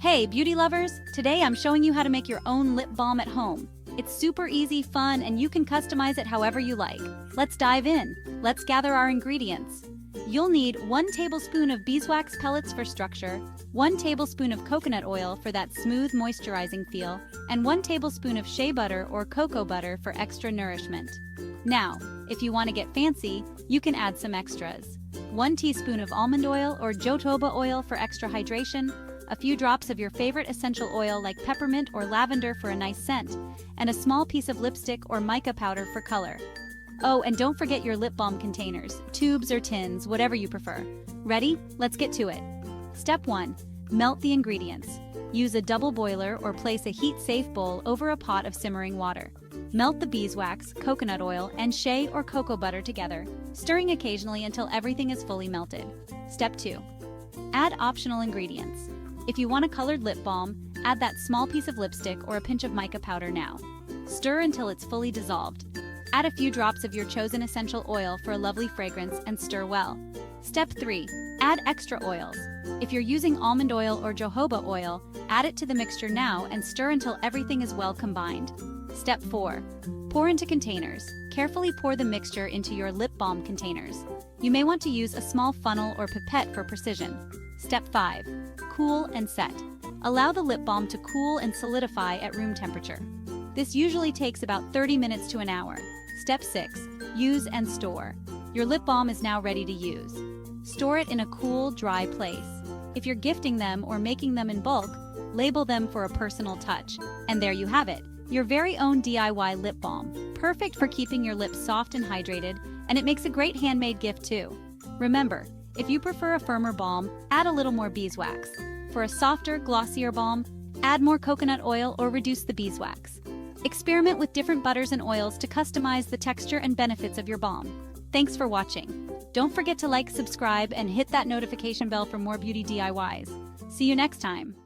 Hey, beauty lovers! Today I'm showing you how to make your own lip balm at home. It's super easy, fun, and you can customize it however you like. Let's dive in. Let's gather our ingredients. You'll need 1 tablespoon of beeswax pellets for structure, 1 tablespoon of coconut oil for that smooth moisturizing feel, and 1 tablespoon of shea butter or cocoa butter for extra nourishment. Now, if you want to get fancy, you can add some extras. 1 teaspoon of almond oil or jojoba oil for extra hydration, a few drops of your favorite essential oil like peppermint or lavender for a nice scent, and a small piece of lipstick or mica powder for color. Oh, and don't forget your lip balm containers, tubes or tins, whatever you prefer. Ready? Let's get to it. Step 1. Melt the ingredients. Use a double boiler or place a heat-safe bowl over a pot of simmering water. Melt the beeswax, coconut oil, and shea or cocoa butter together, stirring occasionally until everything is fully melted. Step 2. Add optional ingredients. If you want a colored lip balm, add that small piece of lipstick or a pinch of mica powder now. Stir until it's fully dissolved. Add a few drops of your chosen essential oil for a lovely fragrance and stir well. Step 3. Add extra oils. If you're using almond oil or jojoba oil, add it to the mixture now and stir until everything is well combined. Step 4. Pour into containers. Carefully pour the mixture into your lip balm containers. You may want to use a small funnel or pipette for precision. Step 5. Cool and set. Allow the lip balm to cool and solidify at room temperature. This usually takes about 30 minutes to an hour. Step 6. Use and store. Your lip balm is now ready to use. Store it in a cool, dry place. If you're gifting them or making them in bulk, label them for a personal touch. And there you have it, your very own DIY lip balm. Perfect for keeping your lips soft and hydrated, and it makes a great handmade gift too. Remember, if you prefer a firmer balm, add a little more beeswax. For a softer, glossier balm, add more coconut oil or reduce the beeswax. Experiment with different butters and oils to customize the texture and benefits of your balm. Thanks for watching. Don't forget to like, subscribe, and hit that notification bell for more beauty DIYs. See you next time.